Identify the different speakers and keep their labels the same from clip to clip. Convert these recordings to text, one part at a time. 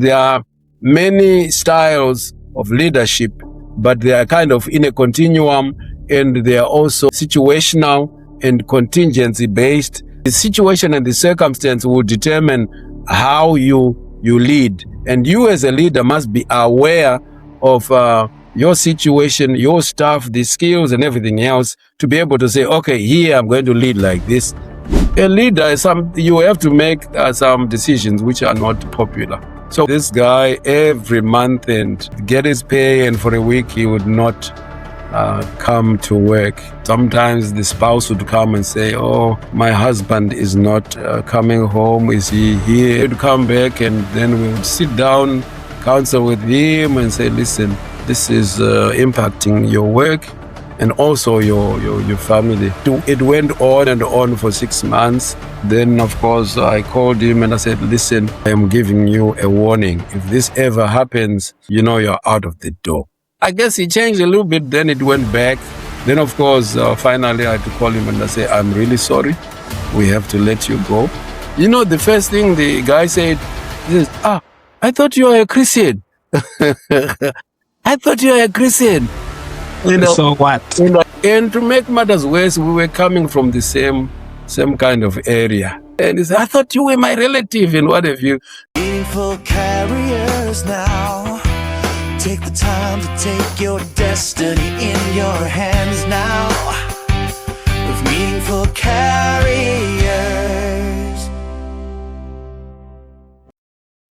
Speaker 1: There are many styles of leadership, but they are kind of in a continuum, and they are also situational and contingency based. The situation and the circumstance will determine how you lead, and you as a leader must be aware of your situation, your staff, the skills and everything else to be able to say, okay, here I'm going to lead like this. A leader is you have to make some decisions which are not popular. So this guy every month and get his pay, and for a week he would not come to work. Sometimes the spouse would come and say, oh, my husband is not coming home. Is he here? He'd come back, and then we would sit down, counsel with him and say, listen, this is impacting your work and also your family. It went on and on for 6 months. Then, of course, I called him and I said, listen, I am giving you a warning. If this ever happens, you know you're out of the door. I guess he changed a little bit, then it went back. Then, of course, finally I had to call him and I say, I'm really sorry. We have to let you go. You know, the first thing the guy said, he says, I thought you were a Christian. I thought you were a Christian. You know,
Speaker 2: so what?
Speaker 1: You know, and to make matters worse, we were coming from the same kind of area. And he said, I thought you were my relative and what have you.
Speaker 3: Meaningful carriers now. Take the time to take your destiny in your hands now. With meaningful carriers.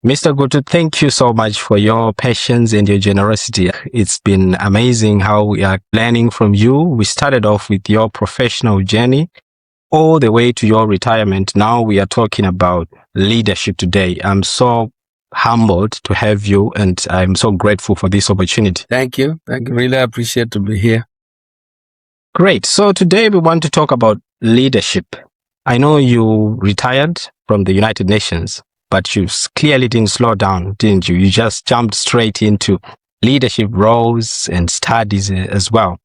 Speaker 2: Mr. Gutu, thank you so much for your patience and your generosity. It's been amazing how we are learning from you. We started off with your professional journey all the way to your retirement. Now we are talking about leadership today. I'm so humbled to have you, and I'm so grateful for this opportunity.
Speaker 1: Thank you. Really appreciate to be here.
Speaker 2: Great. So today we want to talk about leadership. I know you retired from the United Nations, but you clearly didn't slow down, didn't you? You just jumped straight into leadership roles and studies as well.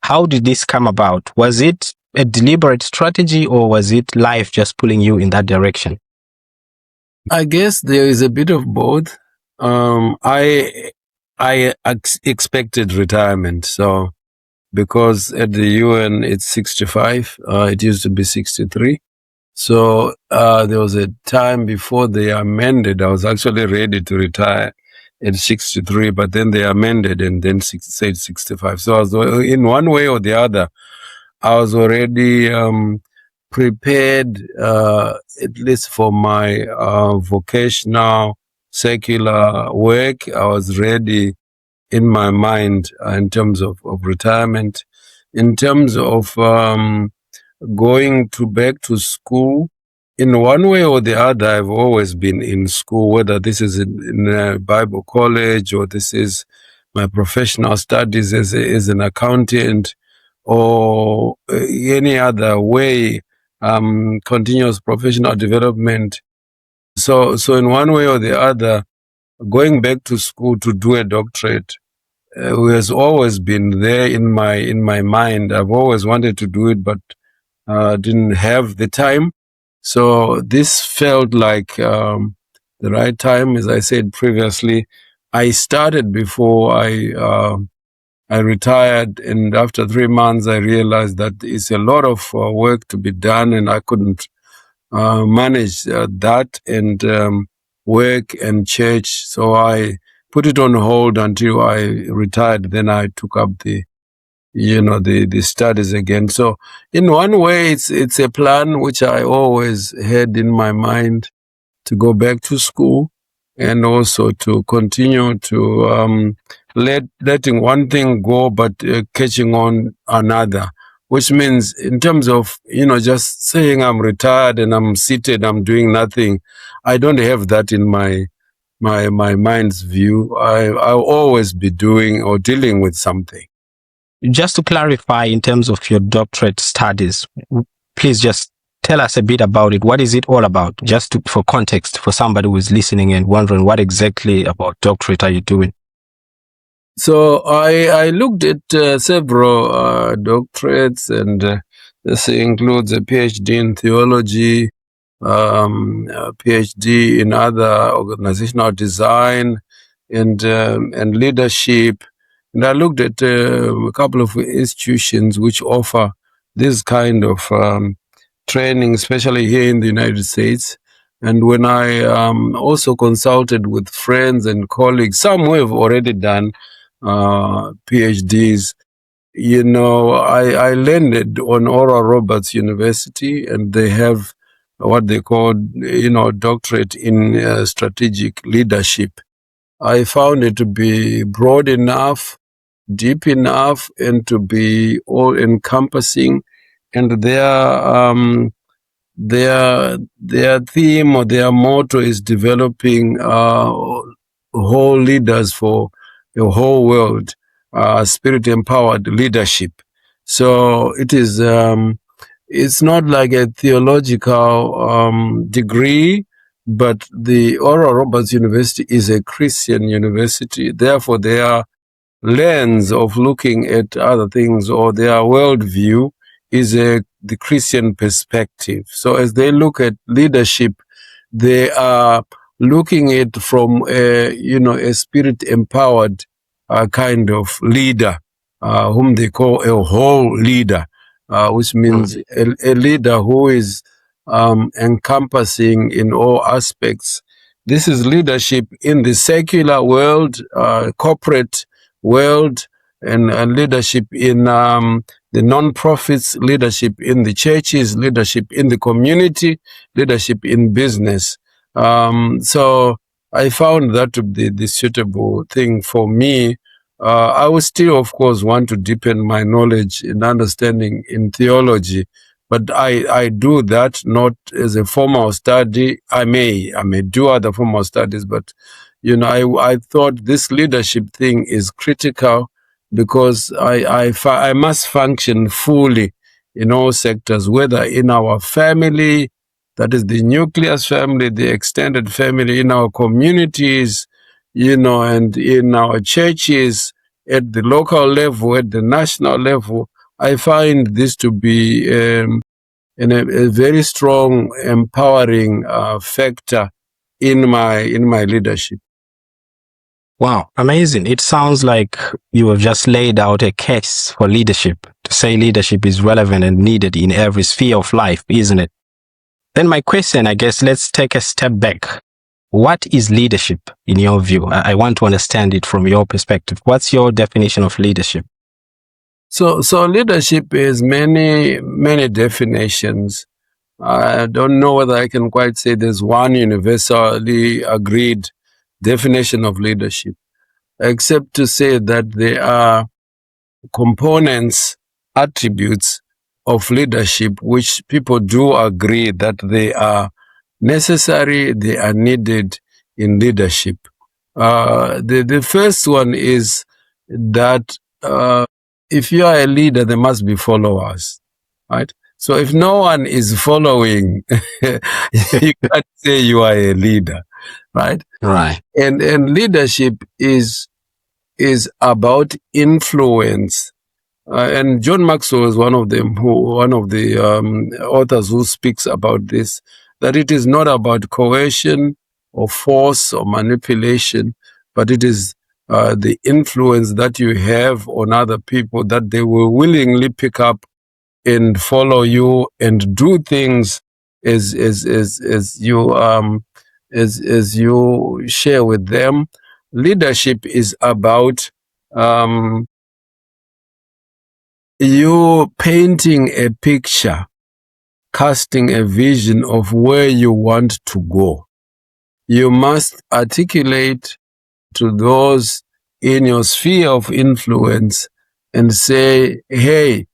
Speaker 2: How did this come about? Was it a deliberate strategy, or was it life just pulling you in that direction?
Speaker 1: I guess there is a bit of both. I expected retirement, so because at the UN it's 65, it used to be 63. So there was a time before they amended. I was actually ready to retire at 63, but then they amended and then said 65. So I was, in one way or the other, I was already prepared, at least for my vocational secular work. I was ready in my mind in terms of retirement. In terms of going back to school, in one way or the other, I've always been in school, whether this is in a Bible college or this is my professional studies as an accountant or any other way, continuous professional development. So in one way or the other, going back to school to do a doctorate has always been there in my mind. I've always wanted to do it, but didn't have the time. So this felt like the right time. As I said previously, I started before I retired, and after 3 months I realized that it's a lot of work to be done, and I couldn't manage that and work and church. So I put it on hold until I retired. Then I took up the studies again. So in one way, it's a plan which I always had in my mind to go back to school and also to continue to letting one thing go, but catching on another, which means in terms of, just saying I'm retired and I'm seated, I'm doing nothing. I don't have that in my mind's view. I'll always be doing or dealing with something.
Speaker 2: Just to clarify, in terms of your doctorate studies, please just tell us a bit about it. What is it all about? Just for context, for somebody who is listening and wondering what exactly about doctorate are you doing?
Speaker 1: So I looked at several doctorates, and this includes a PhD in theology, a PhD in other organizational design and leadership. And I looked at a couple of institutions which offer this kind of training, especially here in the United States. And when I also consulted with friends and colleagues, some who have already done PhDs, I landed on Oral Roberts University, and they have what they call, doctorate in strategic leadership. I found it to be broad enough, deep enough, and to be all encompassing. And their theme or their motto is developing whole leaders for the whole world, spirit empowered leadership. So it is. It's not like a theological degree, but the Oral Roberts University is a Christian university. Therefore, their lens of looking at other things, or their worldview, is the Christian perspective. So as they look at leadership, they are looking at it from a spirit empowered kind of leader, whom they call a whole leader, which means a leader who is encompassing in all aspects. This is leadership in the secular world, corporate world, and leadership in the non-profits, leadership in the churches, leadership in the community, leadership in business. So I found that to be the suitable thing for me. I would still, of course, want to deepen my knowledge and understanding in theology, but I do that not as a formal study. I may do other formal studies, but I thought this leadership thing is critical, because I must function fully in all sectors, whether in our family, that is the nucleus family, the extended family, in our communities, and in our churches, at the local level, at the national level. I find this to be a very strong, empowering factor in my leadership.
Speaker 2: Wow, amazing. It sounds like you have just laid out a case for leadership, to say leadership is relevant and needed in every sphere of life, isn't it? Then my question, I guess, let's take a step back. What is leadership in your view? I want to understand it from your perspective. What's your definition of leadership?
Speaker 1: So leadership is many definitions. I don't know whether I can quite say there's one universally agreed definition of leadership, except to say that there are components, attributes of leadership which people do agree that they are necessary, they are needed in leadership. The first one is that if you are a leader, there must be followers, right? So if no one is following, you can't say you are a leader, right?
Speaker 2: Right.
Speaker 1: And leadership is about influence. And John Maxwell is one of the authors who speaks about this, that it is not about coercion or force or manipulation, but it is the influence that you have on other people, that they will willingly pick up and follow you and do things as you share with them. Leadership is about you painting a picture, casting a vision of where you want to go. You must articulate to those in your sphere of influence and say, hey,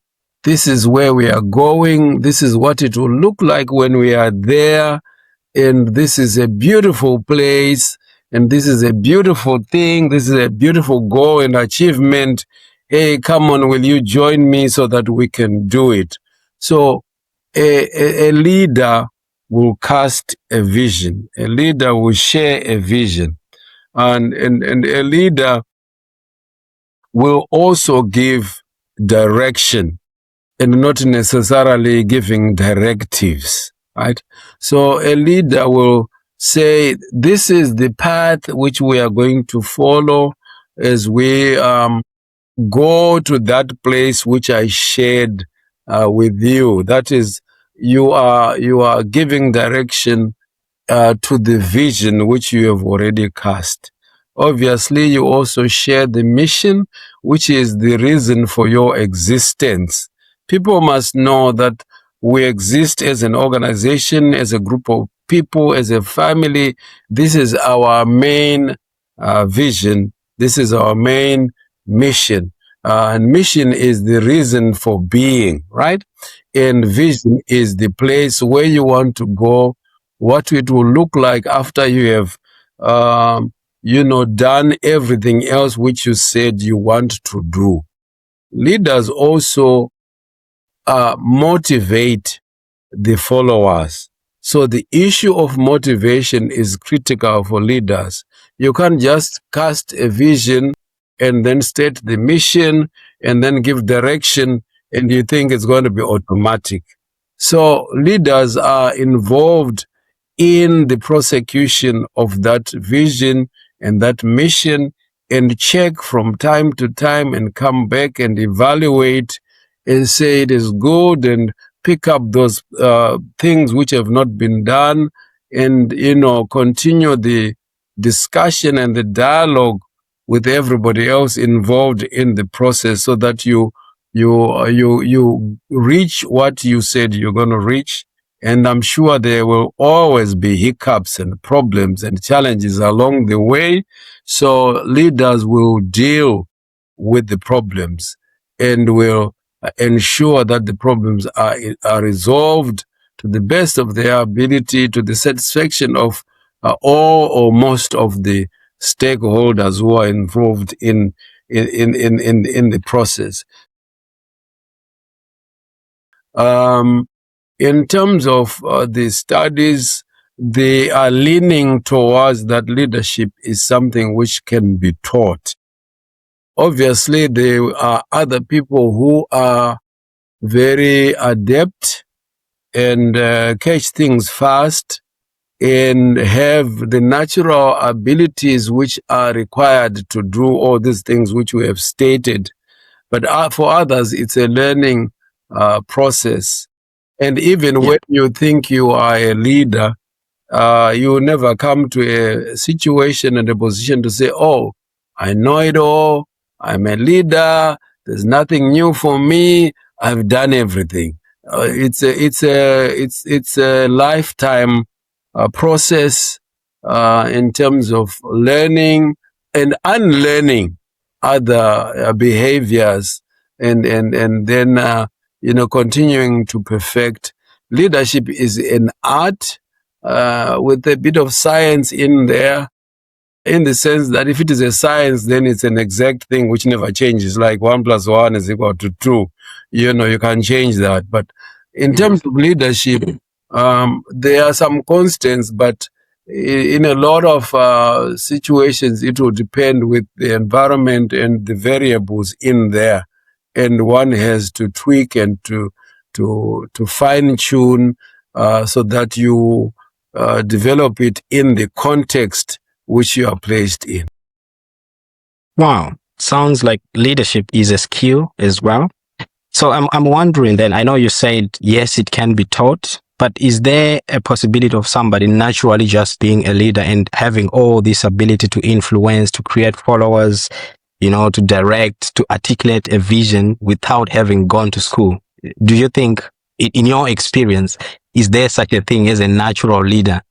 Speaker 1: this is where we are going. This is what it will look like when we are there. And this is a beautiful place. And this is a beautiful thing. This is a beautiful goal and achievement. Hey, come on, will you join me so that we can do it? So a leader will cast a vision. A leader will share a vision. And a leader will also give direction, and not necessarily giving directives. right? So a leader will say, this is the path which we are going to follow as we go to that place which I shared with you. That is, you are giving direction to the vision which you have already cast. Obviously, you also share the mission, which is the reason for your existence. People must know that we exist as an organization, as a group of people, as a family. This is our main vision. This is our main mission. And mission is the reason for being, right? And vision is the place where you want to go, what it will look like after you have, done everything else which you said you want to do. Leaders also motivate the followers. So the issue of motivation is critical for leaders. You can't just cast a vision and then state the mission and then give direction and you think it's going to be automatic. So leaders are involved in the prosecution of that vision and that mission, and check from time to time and come back and evaluate and say it is good, and pick up those things which have not been done, and continue the discussion and the dialogue with everybody else involved in the process, so that you reach what you said you're going to reach. And I'm sure there will always be hiccups and problems and challenges along the way. So leaders will deal with the problems and will ensure that the problems are resolved to the best of their ability, to the satisfaction of all or most of the stakeholders who are involved in the process. In terms of the studies, they are leaning towards that leadership is something which can be taught. Obviously, there are other people who are very adept and catch things fast and have the natural abilities which are required to do all these things which we have stated. But for others, it's a learning process. And even when you think you are a leader, you will never come to a situation and a position to say, oh, I know it all. I'm a leader. There's nothing new for me. I've done everything. It's a lifetime process in terms of learning and unlearning other behaviors, and then continuing to perfect. Leadership is an art with a bit of science in there, in the sense that if it is a science, then it's an exact thing which never changes, like 1 + 1 is equal to 2. You can change that. But in terms of leadership, there are some constants, but in a lot of situations, it will depend with the environment and the variables in there. And one has to tweak and to fine tune so that you develop it in the context which you are placed in.
Speaker 2: Wow. Sounds like leadership is a skill as well. So I'm wondering then, I know you said, yes, it can be taught, but is there a possibility of somebody naturally just being a leader and having all this ability to influence, to create followers, to direct, to articulate a vision without having gone to school? Do you think, in your experience, is there such a thing as a natural leader?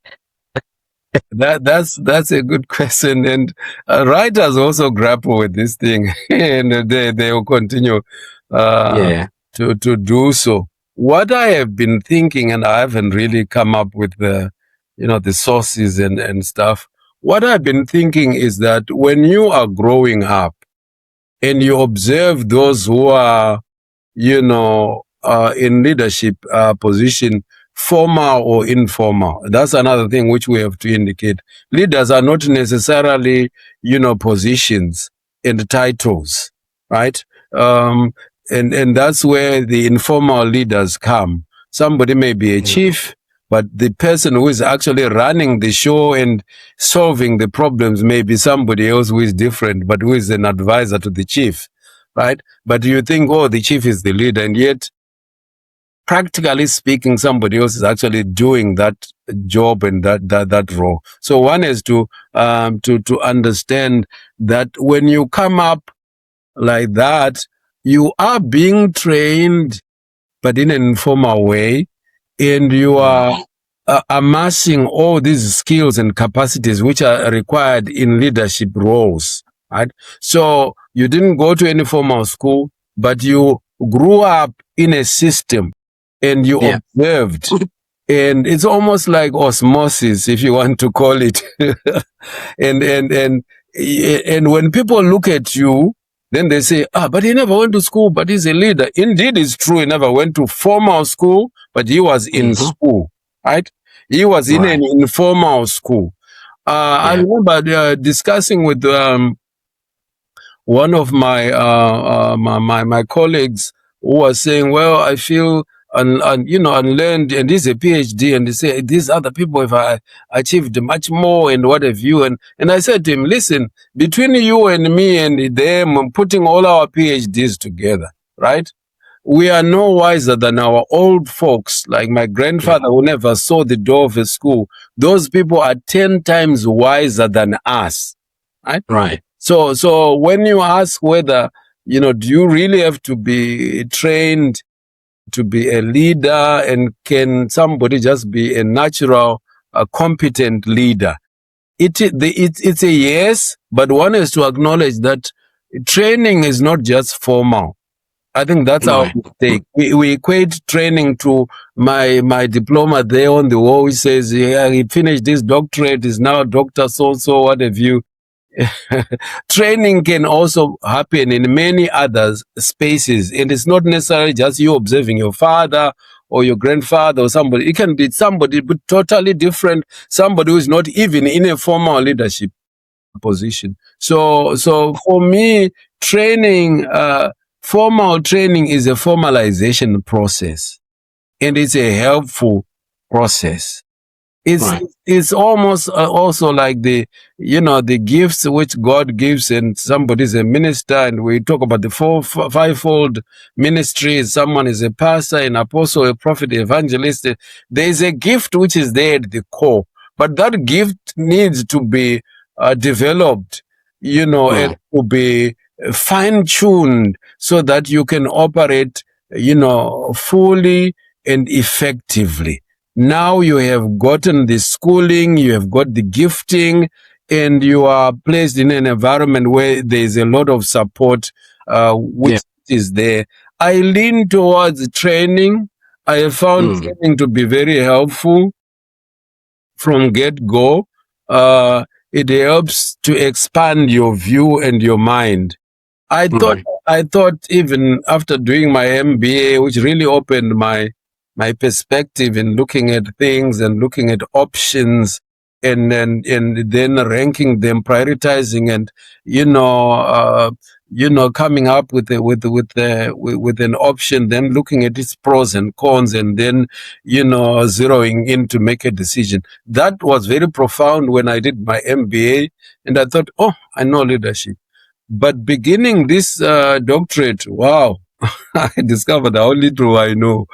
Speaker 1: That's a good question, and writers also grapple with this thing, and they will continue to do so. What I have been thinking, and I haven't really come up with the sources and stuff. What I've been thinking is that when you are growing up and you observe those who are in leadership position, formal or informal. That's another thing which we have to indicate. Leaders are not necessarily, positions and titles, right? And that's where the informal leaders come. Somebody may be a chief, but the person who is actually running the show and solving the problems may be somebody else who is different, but who is an advisor to the chief, right? But you think, oh, the chief is the leader, and yet, practically speaking, somebody else is actually doing that job and that role. So one is to understand that when you come up like that, you are being trained, but in an informal way, and you are amassing all these skills and capacities which are required in leadership roles, right? So you didn't go to any formal school, but you grew up in a system and you observed. And it's almost like osmosis, if you want to call it. and when people look at you, then they say, but he never went to school, but he's a leader. Indeed, it's true. He never went to formal school, but he was in school, right? He was in an informal school. I remember discussing with one of my my colleagues who was saying, well, I feel unlearned, and he's a PhD, and they say these other people have achieved much more and what have you, and I said to him, listen, between you and me and them, putting all our PhDs together, right? We are no wiser than our old folks, like my grandfather who never saw the door of a school. Those people are 10 times wiser than us, right?
Speaker 2: Right.
Speaker 1: So when you ask whether, do you really have to be trained to be a leader, and can somebody just be a natural, competent leader? It's a yes, but one is to acknowledge that training is not just formal. I think that's our mistake. We equate training to my diploma there on the wall, which says, yeah, he finished this doctorate, is now Dr. So-so, what have you. Training can also happen in many other spaces, and it's not necessarily just you observing your father or your grandfather or somebody. It can be somebody but totally different, somebody who is not even in a formal leadership position. So for me, training, formal training is a formalization process, and it's a helpful process. It's almost also like the gifts which God gives, and somebody's a minister, and we talk about the fivefold ministries. Someone is a pastor, an apostle, a prophet, evangelist. There is a gift which is there at the core, but that gift needs to be developed, and to be fine-tuned so that you can operate, fully and effectively. Now you have gotten the schooling, you have got the gifting, and you are placed in an environment where there is a lot of support, which is there. I lean towards training. I have found training to be very helpful from get-go. It helps to expand your view and your mind. I thought even after doing my MBA, which really opened my perspective in looking at things and looking at options, and then ranking them, prioritizing, and coming up with an option, then looking at its pros and cons, and then zeroing in to make a decision. That was very profound when I did my MBA, and I thought, oh, I know leadership. But beginning this doctorate, wow, I discovered the only truth I know.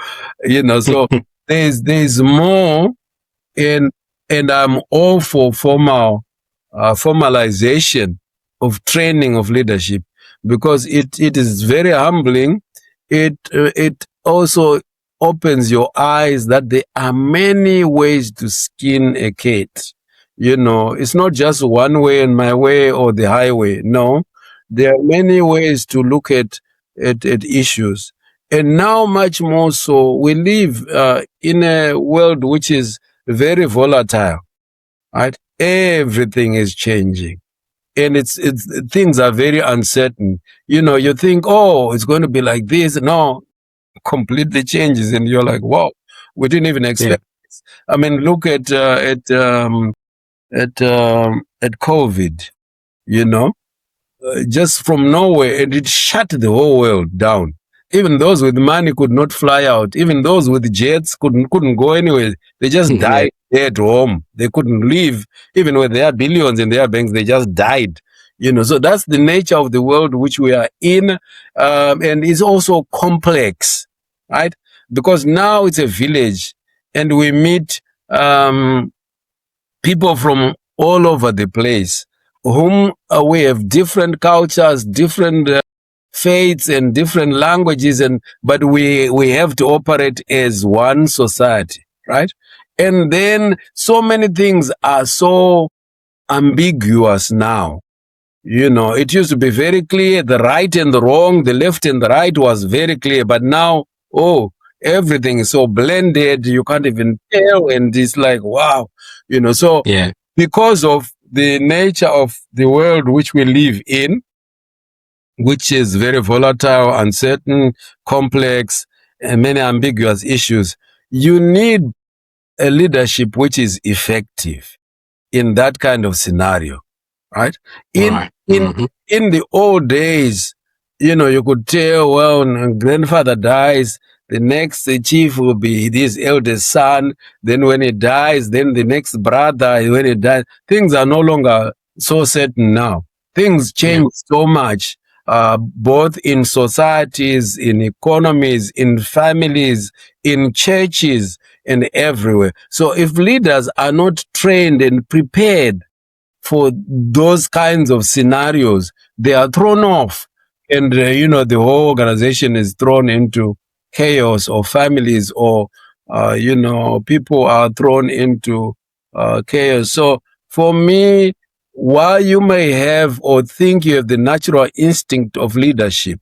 Speaker 1: So there's more, and I'm all for formalization of training of leadership, because it is very humbling. It also opens your eyes that there are many ways to skin a cat. It's not just one way and my way or the highway. No, there are many ways to look at issues. And now much more so, we live in a world which is very volatile, right? Everything is changing, and it's things are very uncertain. You think, oh, it's going to be like this. No, completely changes, and you're like, wow, we didn't even expect this. I mean, look at COVID, just from nowhere, and it shut the whole world down. Even those with money could not fly out. Even those with jets couldn't go anywhere. They just died at home. They couldn't leave. Even when they had billions in their banks, they just died. So that's the nature of the world which we are in, and it's also complex, right? Because now it's a village, and we meet people from all over the place, whom we have different cultures, different faiths, and different languages, but we have to operate as one society, right? And then so many things are so ambiguous now. It used to be very clear, the right and the wrong, the left and the right was very clear, but now, everything is so blended, you can't even tell, and it's like, wow, so
Speaker 2: Yeah.
Speaker 1: because of the nature of the world which we live in, which is very volatile, uncertain, complex, and many ambiguous issues, you need a leadership which is effective in that kind of scenario, right? In the old days, you could tell, well, when grandfather dies, the next chief will be his eldest son. Then when he dies, then the next brother, when he dies, things are no longer so certain now. Things change so much, both in societies, in economies, in families, in churches, and everywhere. So if leaders are not trained and prepared for those kinds of scenarios, they are thrown off, and the whole organization is thrown into chaos, or families, or people are thrown into chaos. So for me, while you may have or think you have the natural instinct of leadership,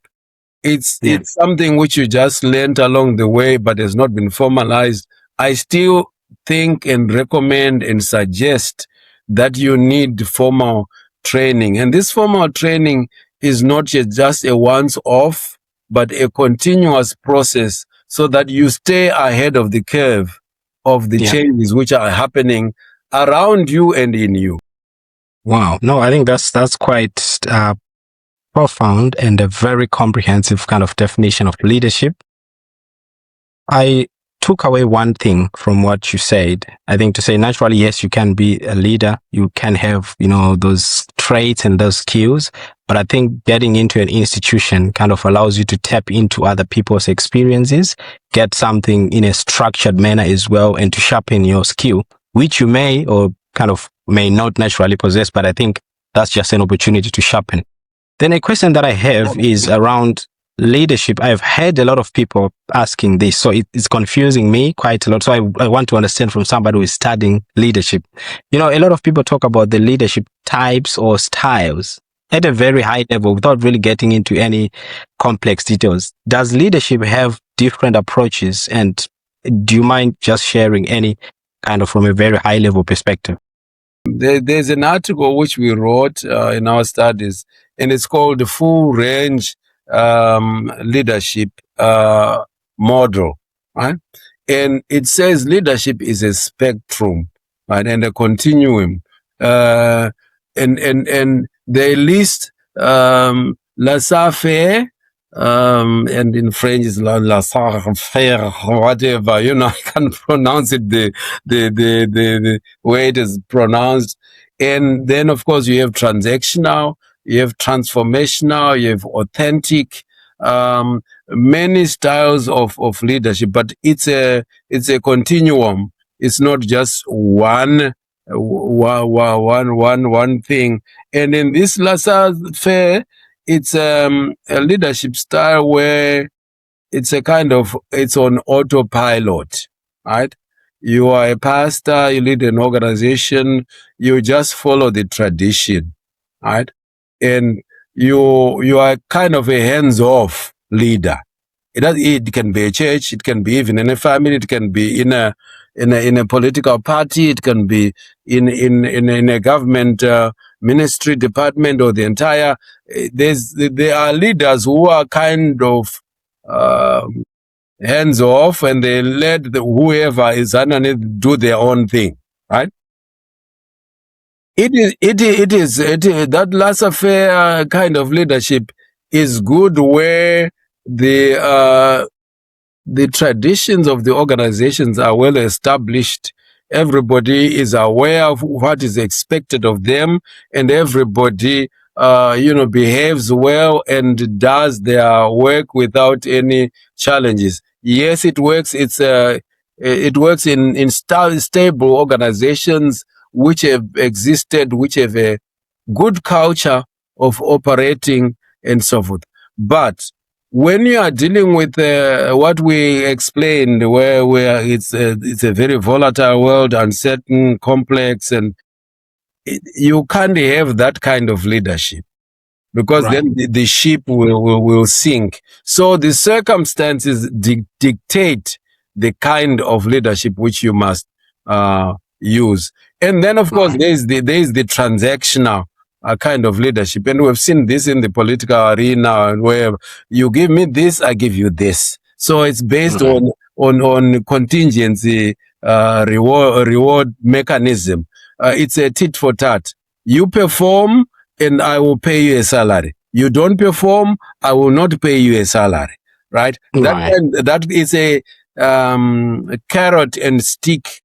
Speaker 1: it's something which you just learned along the way but has not been formalized. I still think and recommend and suggest that you need formal training. And this formal training is not just a once off, but a continuous process, so that you stay ahead of the curve of the changes which are happening around you and in you.
Speaker 2: Wow. No, I think that's quite profound and a very comprehensive kind of definition of leadership. I took away one thing from what you said. I think to say naturally, yes, you can be a leader. You can have, those traits and those skills. But I think getting into an institution kind of allows you to tap into other people's experiences, get something in a structured manner as well, and to sharpen your skill, which you may or kind of may not naturally possess. But I think that's just an opportunity to sharpen. Then a question that I have is around leadership. I've heard a lot of people asking this, so it's confusing me quite a lot. So I want to understand from somebody who is studying leadership. A lot of people talk about the leadership types or styles at a very high level without really getting into any complex details. Does leadership have different approaches? And do you mind just sharing any kind of from a very high level perspective?
Speaker 1: There's an article which we wrote in our studies, and it's called the Full Range Leadership Model, right? And it says leadership is a spectrum, right, and a continuum. And they list laissez-faire, and in French is laissez-faire, whatever, I can't pronounce it the way it is pronounced. And then, of course, you have transactional, you have transformational, you have authentic, many styles of leadership, but it's a continuum. It's not just one thing. And in this laissez-faire, it's a leadership style where it's on autopilot, right? You are a pastor, you lead an organization, you just follow the tradition, right? And you are kind of a hands-off leader. It can be a church, it can be even in a family, it can be in a political party, it can be in a government ministry department, or the entire. There are leaders who are kind of hands off, and they let whoever is underneath do their own thing, right? It is that laissez-faire kind of leadership is good where the traditions of the organizations are well established. Everybody is aware of what is expected of them, and everybody, behaves well and does their work without any challenges. Yes, it works. It works in stable organizations which have existed, which have a good culture of operating and so forth. But when you are dealing with what we explained, where it's a very volatile world, uncertain, complex, and you can't have that kind of leadership, because
Speaker 2: Right.
Speaker 1: then the ship will sink. So the circumstances dictate the kind of leadership which you must use. And then, of course,
Speaker 2: Right.
Speaker 1: there is the transactional kind of leadership, and we've seen this in the political arena, where you give me this, I give you this. So it's based
Speaker 2: Right.
Speaker 1: on contingency, reward mechanism. It's a tit for tat. You perform, and I will pay you a salary. You don't perform, I will not pay you a salary. Right?
Speaker 2: Right.
Speaker 1: That is a carrot and stick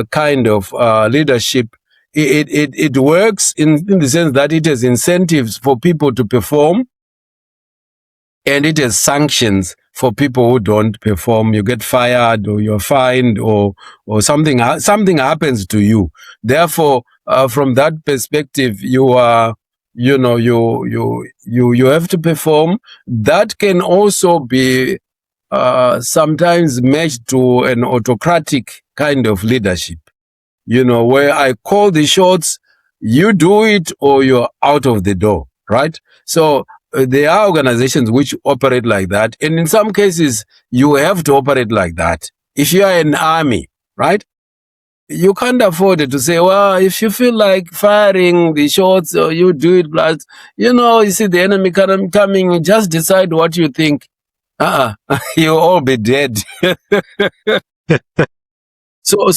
Speaker 1: kind of leadership. It works in the sense that it has incentives for people to perform, and it has sanctions for people who don't perform. You get fired, or you're fined, or something happens to you. Therefore, from that perspective, you are, you have to perform. That can also be sometimes matched to an autocratic kind of leadership, where I call the shots, you do it or you're out of the door, right? So there are organizations which operate like that. And in some cases, you have to operate like that. If you are an army, right? You can't afford it to say, well, if you feel like firing the shots, or you do it, but, you see the enemy coming, just decide what you think. You'll all be dead. So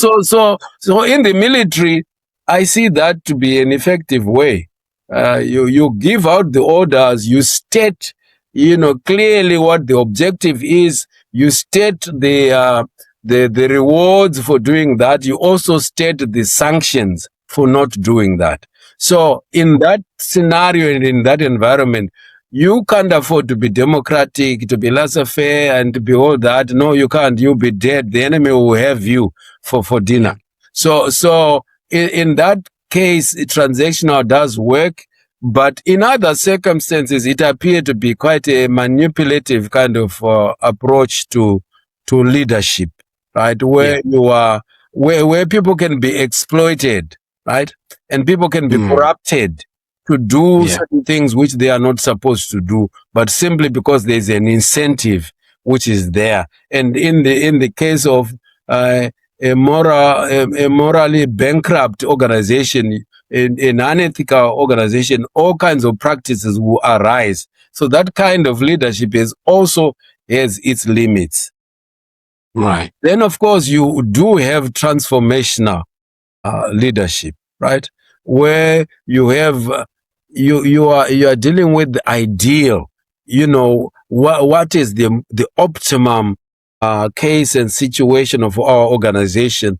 Speaker 1: in the military, I see that to be an effective way. You give out the orders, you state, clearly what the objective is. You state the rewards for doing that. You also state the sanctions for not doing that. So in that scenario and in that environment, you can't afford to be democratic, to be laissez-faire, and to be all that. No, you can't. You'll be dead. The enemy will have you for dinner. So in that case, transactional does work, but in other circumstances, it appeared to be quite a manipulative kind of approach to leadership, right? Where you are, where people can be exploited, right, and people can be corrupted to do certain things which they are not supposed to do, but simply because there's an incentive which is there. And in the case of a morally bankrupt organization, an unethical organization, all kinds of practices will arise. So that kind of leadership also has its limits.
Speaker 2: Right.
Speaker 1: Then, of course, you do have transformational leadership, right? Where you have you are dealing with the ideal. What is the optimum case and situation of our organization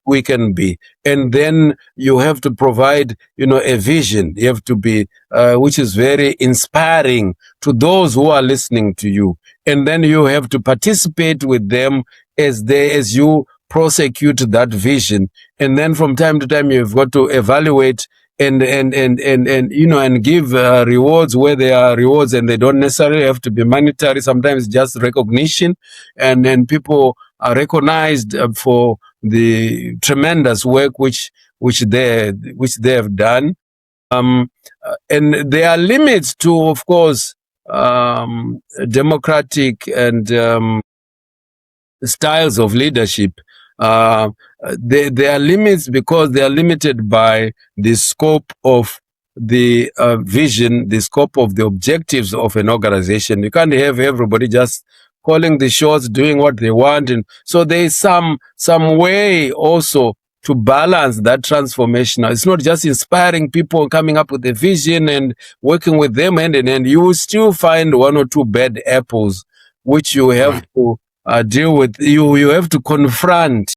Speaker 1: we can be, and then you have to provide a vision. You have to be which is very inspiring to those who are listening to you, and then you have to participate with them as you prosecute that vision. And then from time to time you've got to evaluate and give rewards where there are rewards, and they don't necessarily have to be monetary. Sometimes just recognition, and then people are recognized for the tremendous work which they have done. And there are limits to, of course, democratic and styles of leadership. There are limits because they are limited by the scope of the vision, the scope of the objectives of an organization. You can't have everybody just calling the shots, doing what they want. And so there is some way also to balance that transformational. It's not just inspiring people, coming up with a vision and working with them hand in hand. You will still find one or two bad apples, which you have to deal with. You have to confront,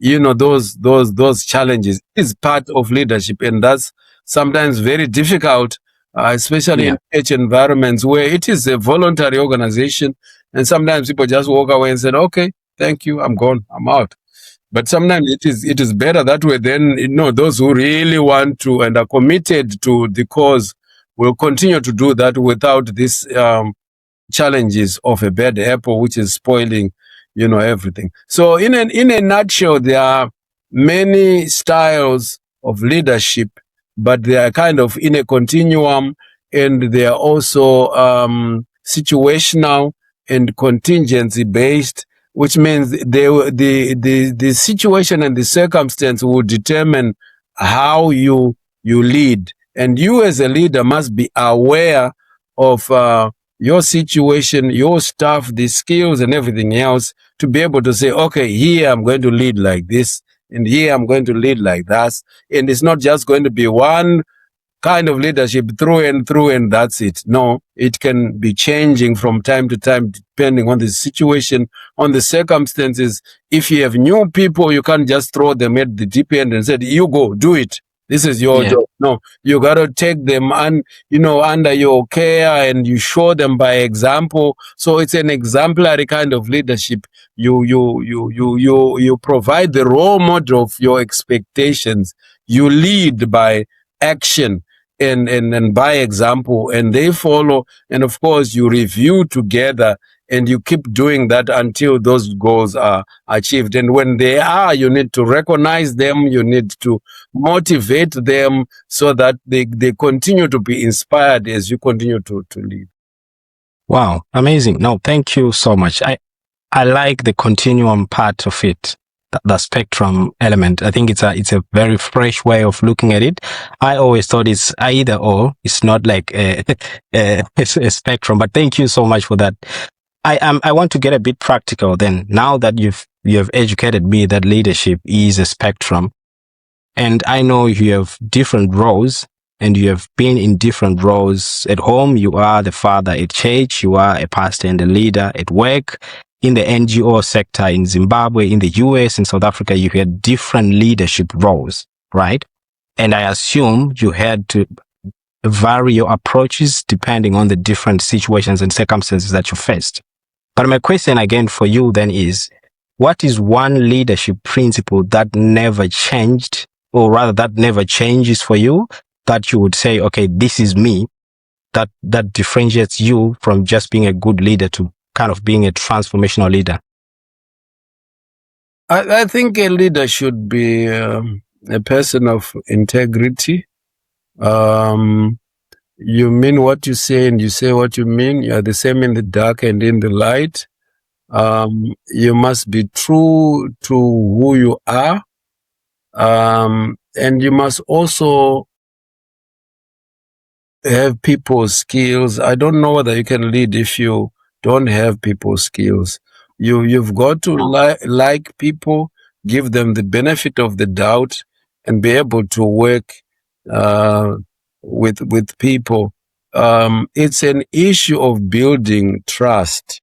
Speaker 1: those challenges. Is part of leadership, and that's sometimes very difficult, especially in church environments where it is a voluntary organization, and sometimes people just walk away and say, "Okay, thank you, I'm gone, I'm out." But sometimes it is better that way. Then those who really want to and are committed to the cause will continue to do that without this challenges of a bad apple, which is spoiling, everything. So in a nutshell, there are many styles of leadership, but they are kind of in a continuum, and they are also situational and contingency based, which means the situation and the circumstance will determine how you lead. And you as a leader must be aware of your situation, your staff, the skills and everything else, to be able to say, okay, here I'm going to lead like this, and here I'm going to lead like that. And it's not just going to be one kind of leadership through, and that's it. No, it can be changing from time to time, depending on the situation, on the circumstances. If you have new people, you can't just throw them at the deep end and say, you go, do it. This is your job. No, you got to take them under your care, and you show them by example. So it's an exemplary kind of leadership. You provide the role model of your expectations. You lead by action and by example, and they follow. And of course, you review together, and you keep doing that until those goals are achieved. And when they are, you need to recognize them, you need to motivate them so that they continue to be inspired as you continue to lead.
Speaker 2: Wow, amazing. No, thank you so much. I like the continuum part of it, the spectrum element. I think it's a very fresh way of looking at it. I always thought it's either or. It's not like a spectrum, but thank you so much for that. I want to get a bit practical then. Now that you have educated me that leadership is a spectrum, and I know you have different roles, and you have been in different roles. At home, you are the father. At church, you are a pastor and a leader. At work, in the NGO sector, in Zimbabwe, in the US, in South Africa, you had different leadership roles, right? And I assume you had to vary your approaches depending on the different situations and circumstances that you faced. But my question again for you then is, what is one leadership principle that never changed, or rather that never changes for you, that you would say, okay, this is me, that differentiates you from just being a good leader to kind of being a transformational leader?
Speaker 1: I think a leader should be a person of integrity. You mean what you say, and you say what you mean. You are the same in the dark and in the light. You must be true to who you are. And you must also have people's skills. I don't know whether you can lead if you don't have people's skills. You've got to like people, give them the benefit of the doubt, and be able to work with people. It's an issue of building trust.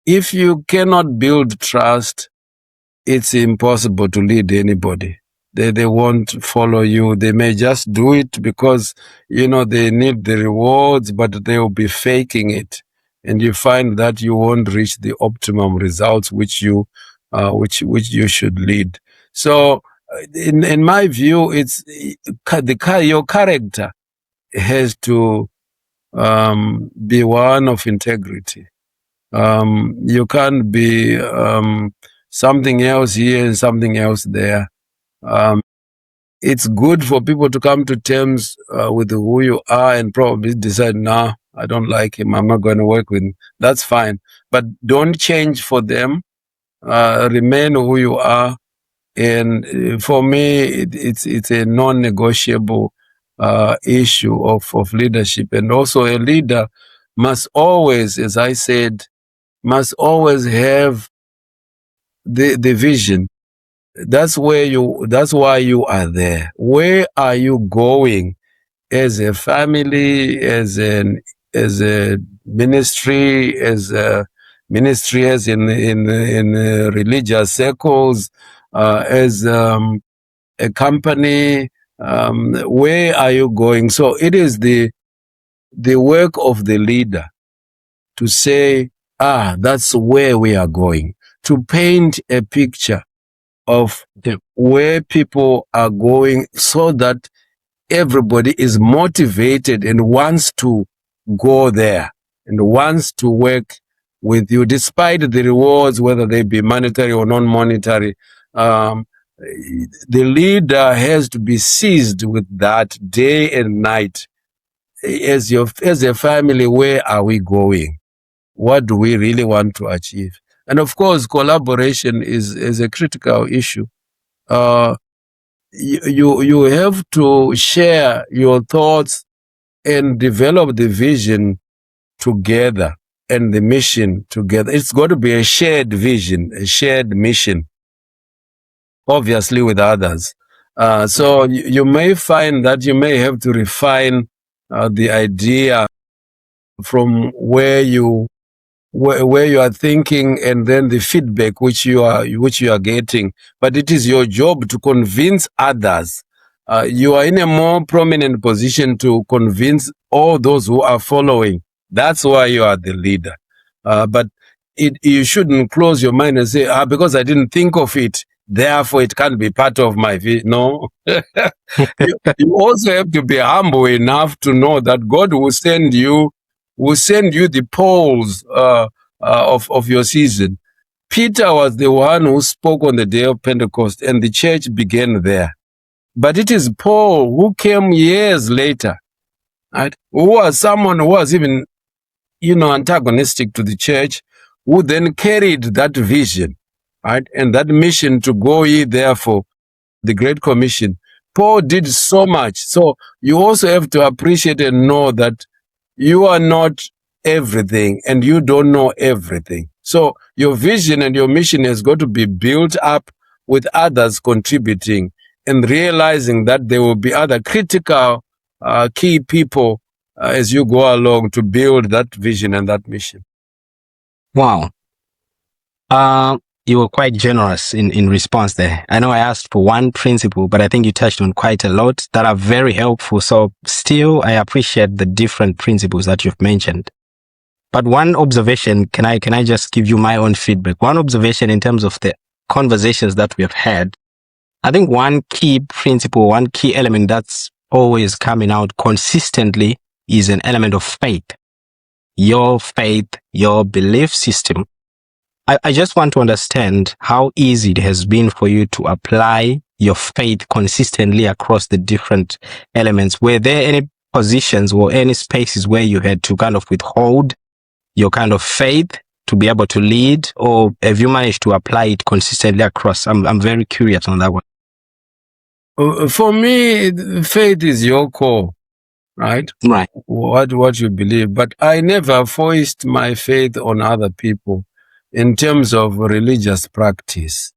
Speaker 1: If you cannot build trust, it's impossible to lead anybody. They won't follow you. They may just do it because, they need the rewards, but they will be faking it. And you find that you won't reach the optimum results which you should lead. So in my view, it's your character has to be one of integrity. You can't be something else here and something else there. It's good for people to come to terms with who you are and probably decide, nah, I don't like him, I'm not going to work with him. That's fine. But don't change for them. Remain who you are. And for me, it's a non-negotiable issue of leadership. And also a leader must always, as I said, must always have the vision. That's why you are there. Where are you going as a family, as a ministry, as in religious circles, as a company? Where are you going? So it is the work of the leader to say, that's where we are going, to paint a picture of where people are going, so that everybody is motivated and wants to go there and wants to work with you, despite the rewards, whether they be monetary or non-monetary. The leader has to be seized with that day and night. As a family, where are we going? What do we really want to achieve? And of course, collaboration is a critical issue. You have to share your thoughts and develop the vision together and the mission together. It's got to be a shared vision, a shared mission, obviously with others. So you may find that you may have to refine the idea from where you are thinking, and then the feedback which you are getting. But it is your job to convince others. You are in a more prominent position to convince all those who are following. That's why you are the leader. But you shouldn't close your mind and say, because I didn't think of it, therefore it can't be part of my vision. No. You also have to be humble enough to know that God will send you the poles of your season. Peter was the one who spoke on the day of Pentecost, and the church began there. But it is Paul who came years later, right? Who was someone who was even, antagonistic to the church, who then carried that vision, right? And that mission to go ye therefore, the Great Commission. Paul did so much. So you also have to appreciate and know that you are not everything and you don't know everything. So your vision and your mission has got to be built up with others contributing and realizing that there will be other critical key people as you go along to build that vision and that mission.
Speaker 2: Wow. You were quite generous in response there. I know I asked for one principle, but I think you touched on quite a lot that are very helpful. So still, I appreciate the different principles that you've mentioned. But one observation, can I just give you my own feedback? One observation in terms of the conversations that we have had, I think one key principle, one key element that's always coming out consistently is an element of faith. Your faith, your belief system. I just want to understand how easy it has been for you to apply your faith consistently across the different elements. Were there any positions or any spaces where you had to kind of withhold your kind of faith to be able to lead, or have you managed to apply it consistently across? I'm very curious on that one.
Speaker 1: For me, faith is your core, right?
Speaker 2: Right.
Speaker 1: What you believe. But I never forced my faith on other people in terms of religious practice.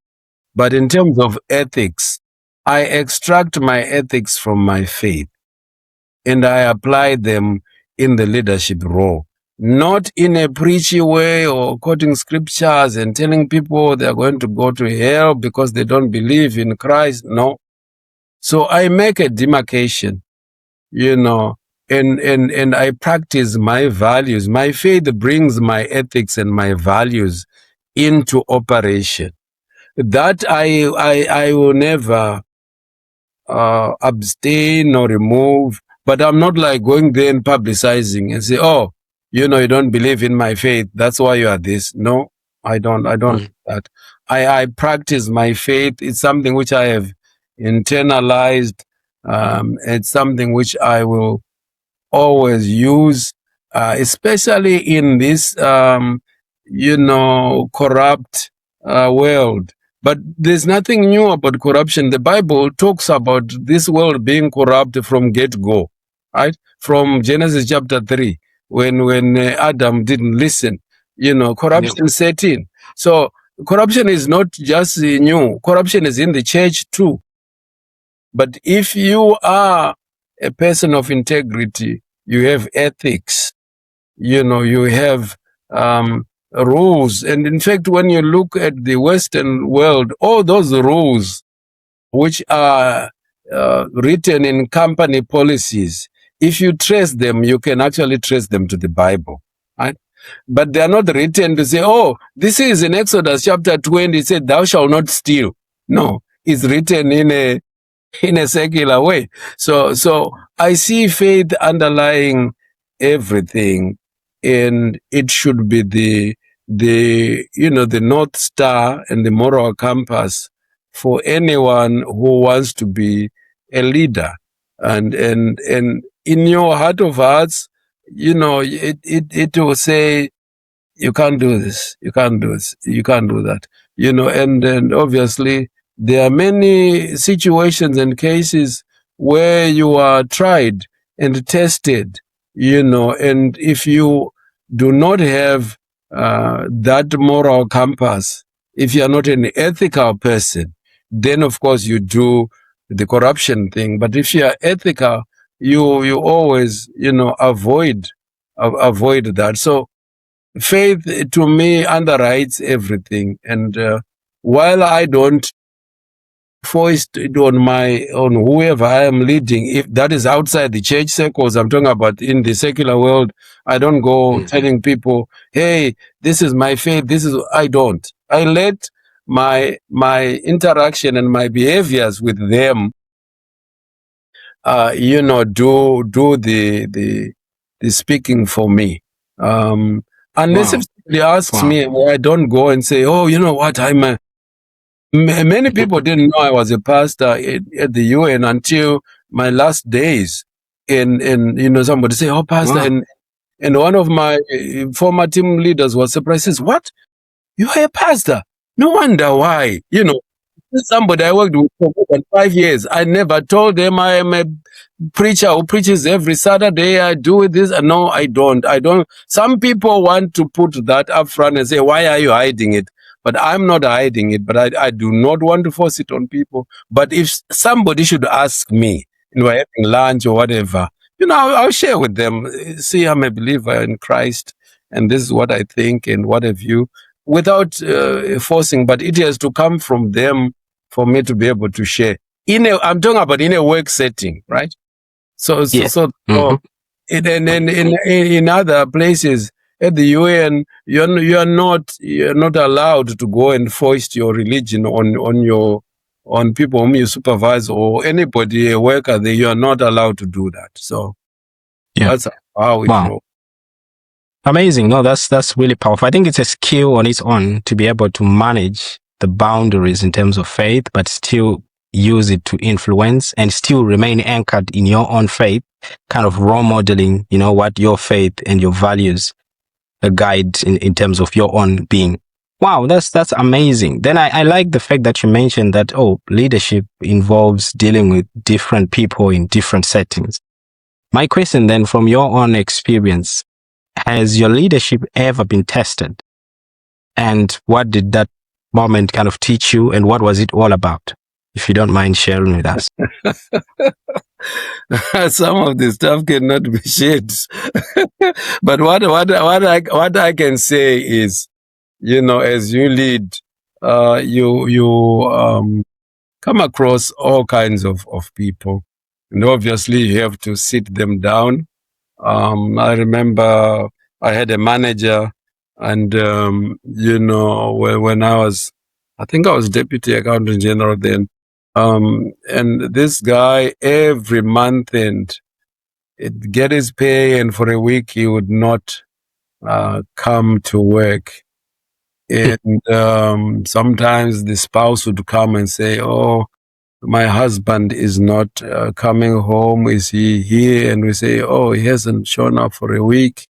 Speaker 1: But in terms of ethics, I extract my ethics from my faith and I apply them in the leadership role. Not in a preachy way or quoting scriptures and telling people they're going to go to hell because they don't believe in Christ. No. So I make a demarcation, and I practice my values. My faith brings my ethics and my values into operation. That I will never abstain or remove, but I'm not like going there and publicizing and say, you don't believe in my faith, that's why you are this. No, I don't do that. I practice my faith. It's something which I have internalized. It's something which I will always use, especially in this, corrupt world. But there's nothing new about corruption. The Bible talks about this world being corrupt from get-go, right? From Genesis chapter 3, when Adam didn't listen, corruption set in. So corruption is not just new. Corruption is in the church too. But if you are a person of integrity, you have ethics, you have rules. And in fact, when you look at the Western world, all those rules which are written in company policies, if you trace them, you can actually trace them to the Bible, right? But they are not written to say, oh, this is in Exodus chapter 20, it said, thou shalt not steal. No, it's written in a secular way. So I see faith underlying everything, and it should be the North Star and the moral compass for anyone who wants to be a leader. And in your heart of hearts, it will say, you can't do this, you can't do this, you can't do that. And obviously there are many situations and cases where you are tried and tested, and if you do not have that moral compass, if you are not an ethical person, then of course you do the corruption thing. But if you are ethical, you always, avoid that. So faith to me underwrites everything. And while I don't foist it on whoever I am leading, if that is outside the church circles, I'm talking about in the secular world, I don't go telling people, hey, this is my faith, I don't. I let my interaction and my behaviors with them do the speaking for me. Unless if somebody asks me, I don't go and say, oh, you know what, many people didn't know I was a pastor at the UN until my last days. And somebody say, oh, pastor, and one of my former team leaders was surprised, says, what? You're a pastor? No wonder why. Somebody I worked with for more than 5 years. I never told them I am a preacher who preaches every Saturday. I do this. No, I don't. Some people want to put that up front and say, why are you hiding it? But I'm not hiding it, but I do not want to force it on people. But if somebody should ask me, having lunch or whatever, I'll share with them. See, I'm a believer in Christ, and this is what I think and what have you, without forcing, but it has to come from them for me to be able to share. I'm talking about in a work setting, right? So in other places at the UN, you're not allowed to go and foist your religion on people whom you supervise or anybody, a worker there. You are not allowed to do that. So that's how it goes.
Speaker 2: Amazing. No, that's really powerful. I think it's a skill on its own to be able to manage the boundaries in terms of faith, but still use it to influence and still remain anchored in your own faith, kind of role modeling, what your faith and your values guide in terms of your own being. Wow, that's amazing. Then I like the fact that you mentioned that, leadership involves dealing with different people in different settings. My question then, from your own experience, has your leadership ever been tested? And what did that moment kind of teach you, and what was it all about? If you don't mind sharing with us.
Speaker 1: Some of the stuff cannot be shared. But what I can say is, as you lead, you come across all kinds of people. And obviously you have to sit them down. I remember I had a manager, and when I think I was deputy accountant general then, and this guy every month and get his pay, and for a week he would not come to work. And sometimes the spouse would come and say, oh, my husband is not coming home. Is he here? And we say, oh, he hasn't shown up for a week.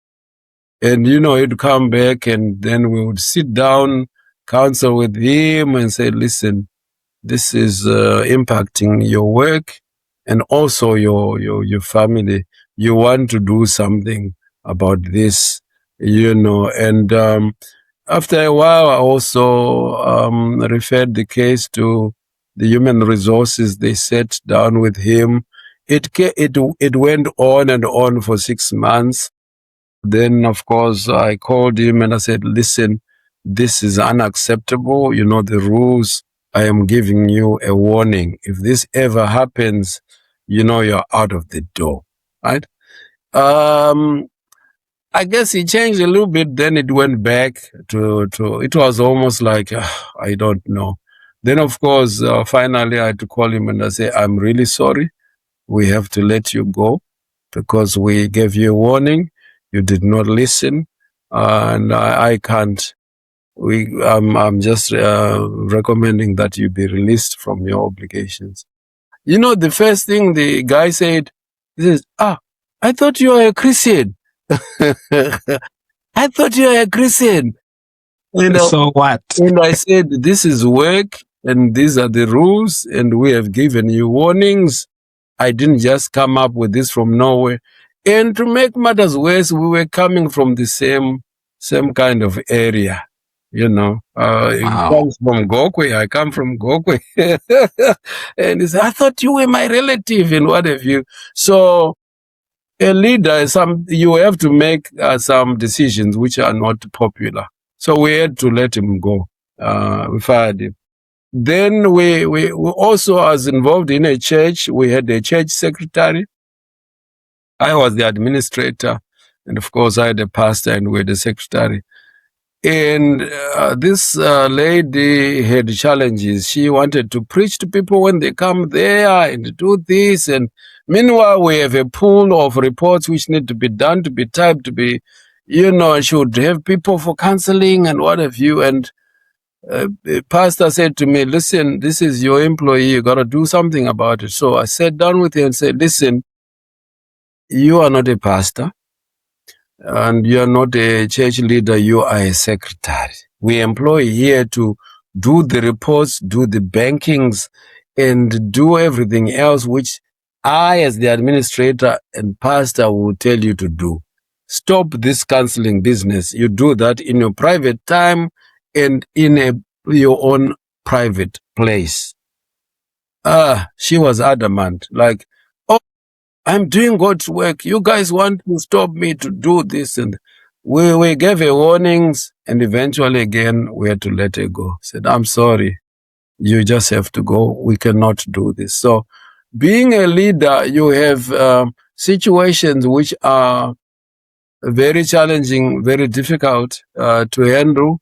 Speaker 1: And, he'd come back, and then we would sit down, counsel with him and say, listen, this is impacting your work and also your family. You want to do something about this, and after a while, I also referred the case to the human resources. They sat down with him. It went on and on for 6 months. Then, of course, I called him and I said, listen, this is unacceptable. You know the rules. I am giving you a warning. If this ever happens, you know you're out of the door, right? I guess he changed a little bit. Then it went back to it was almost like, I don't know. Then, of course, finally I had to call him and I say, I'm really sorry. We have to let you go because we gave you a warning. You did not listen. And I can't. I'm just recommending that you be released from your obligations. You know, the first thing the guy said, he says, I thought you were a Christian. I thought you were a Christian. You know,
Speaker 2: So what?
Speaker 1: and I said, this is work and these are the rules and we have given you warnings. I didn't just come up with this from nowhere. And to make matters worse, we were coming from the same kind of area. You know, he comes from Gokwe. I come from Gokwe. And he said, I thought you were my relative and what have you. So a leader, you have to make some decisions which are not popular. So we had to let him go. We fired him. Then we also was involved in a church. We had a church secretary. I was the administrator. And of course, I had a pastor and we had a secretary. And this lady had challenges. She wanted to preach to people when they come there and do this. And meanwhile, we have a pool of reports which need to be done, to be typed, to be, you know, should have people for counseling and what have you. And the pastor said to me, listen, this is your employee. You got to do something about it. So I sat down with him and said, listen, you are not a pastor. And you are not a church leader, you are a secretary. We employ here to do the reports, do the bankings, and do everything else which I, as the administrator and pastor, will tell you to do. Stop this counseling business. You do that in your private time and in your own private place. She was adamant, like, I'm doing God's work. You guys want to stop me to do this. And we gave her warnings. And eventually, again, we had to let her go. Said, I'm sorry. You just have to go. We cannot do this. So being a leader, you have situations which are very challenging, very difficult to handle.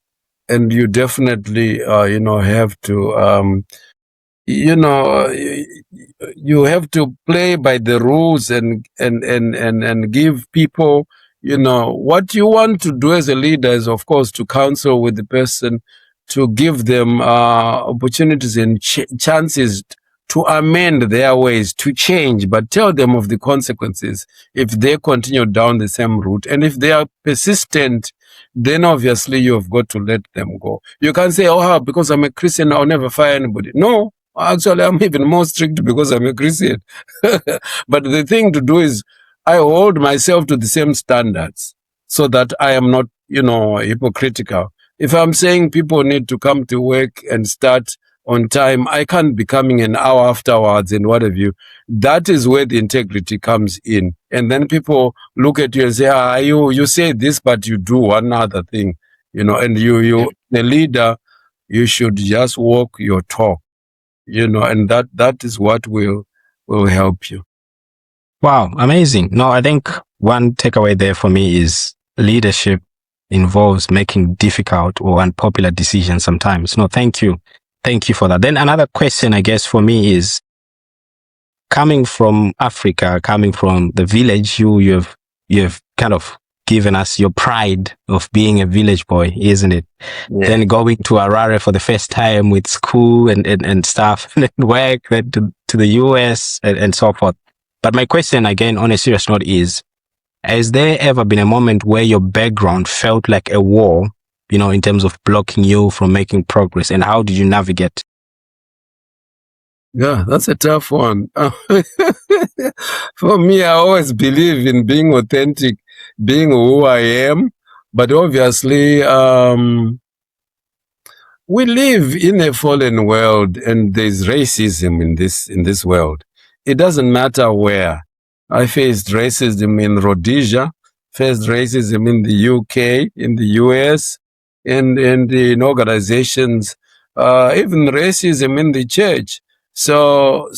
Speaker 1: And you definitely, have to you have to play by the rules and give people, what you want to do as a leader is, of course, to counsel with the person, to give them opportunities and chances to amend their ways, to change, but tell them of the consequences if they continue down the same route. And if they are persistent, then obviously you have got to let them go. You can't say, because I'm a Christian, I'll never fire anybody. No. Actually, I'm even more strict because I'm a Christian. But the thing to do is I hold myself to the same standards so that I am not, hypocritical. If I'm saying people need to come to work and start on time, I can't be coming an hour afterwards and what have you. That is where the integrity comes in. And then people look at you and say, you say this, but you do one other thing, and you, the leader, you should just walk your talk. And that is what will help you.
Speaker 2: Wow, amazing. No, I think one takeaway there for me is leadership involves making difficult or unpopular decisions sometimes. No, thank you. Thank you for that. Then another question, I guess, for me is, coming from Africa, coming from the village, you have kind of given us your pride of being a village boy, isn't it? Yeah. Then going to Harare for the first time with school and stuff, and then work, then to the US and so forth. But my question, again, on a serious note is, has there ever been a moment where your background felt like a wall, in terms of blocking you from making progress? And how did you navigate?
Speaker 1: Yeah, that's a tough one. For me, I always believe in being authentic, being who I am. But obviously, we live in a fallen world, and there's racism in this world. It doesn't matter where. I faced racism in Rhodesia, faced racism in the UK, in the US, and in organizations, even racism in the church. So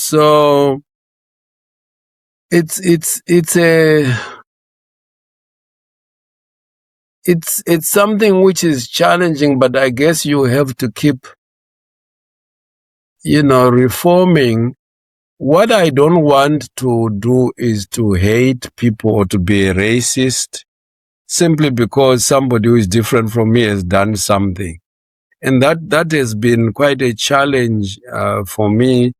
Speaker 1: it's something which is challenging, but I guess you have to keep, reforming. What I don't want to do is to hate people or to be a racist simply because somebody who is different from me has done something. And that has been quite a challenge for me,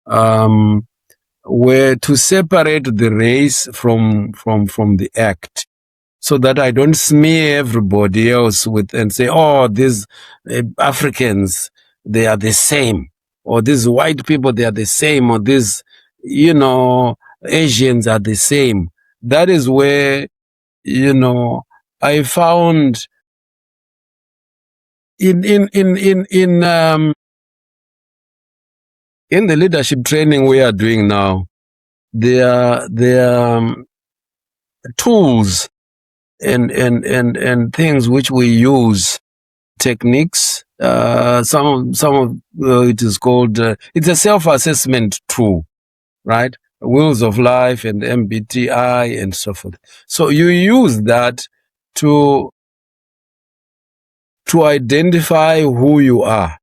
Speaker 1: where to separate the race from the act, so that I don't smear everybody else with and say, oh, these Africans, they are the same, or these white people, they are the same, or these, Asians are the same. That is where, I found in the leadership training we are doing now, there are tools and things which we use, techniques. Some of it is called, it's a self-assessment tool, right? Wheels of Life and MBTI and so forth. So you use that to identify who you are,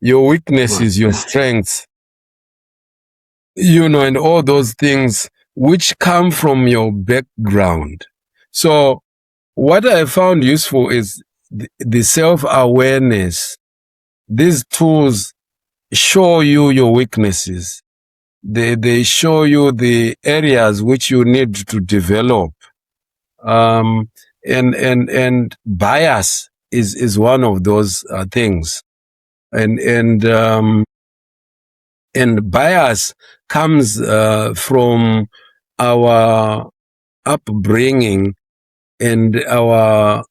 Speaker 1: your weaknesses, your strengths, and all those things which come from your background. So what I found useful is the self-awareness. These tools show you your weaknesses. They show you the areas which you need to develop. And bias is one of those things. And bias comes from our upbringing and our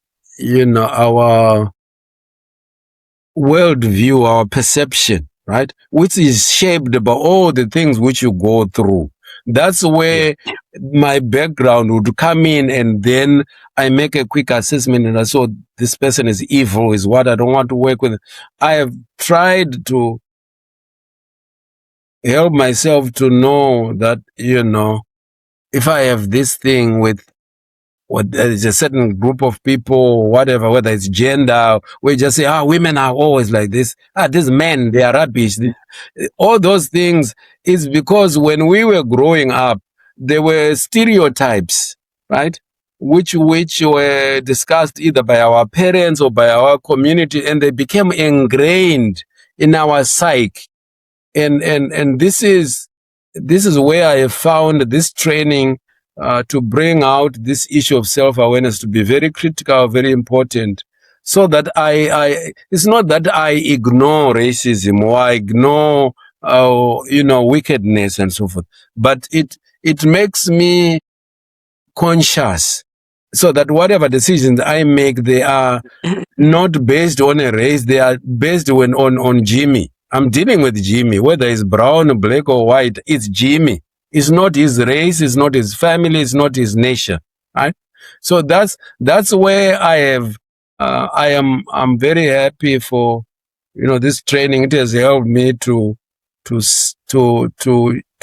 Speaker 1: worldview, our perception, right? Which is shaped by all the things which you go through. That's where my background would come in, and then I make a quick assessment and I saw this person is evil, is what I don't want to work with. I have tried to help myself to know that, if I have this thing with there is a certain group of people, whatever, whether it's gender, we just say, women are always like this. These men, they are rubbish. All those things is because when we were growing up, there were stereotypes, right? Which were discussed either by our parents or by our community, and they became ingrained in our psyche. And this is where I have found this training to bring out this issue of self-awareness to be very critical, very important, so that it's not that I ignore racism or I ignore, wickedness and so forth, but it makes me conscious, so that whatever decisions I make, they are not based on a race, they are based on Jimmy. I'm dealing with Jimmy, whether he's brown, black, or white, it's Jimmy. It's not his race, it's not his family, it's not his nation, right? So that's where I'm very happy for, this training. It has helped me to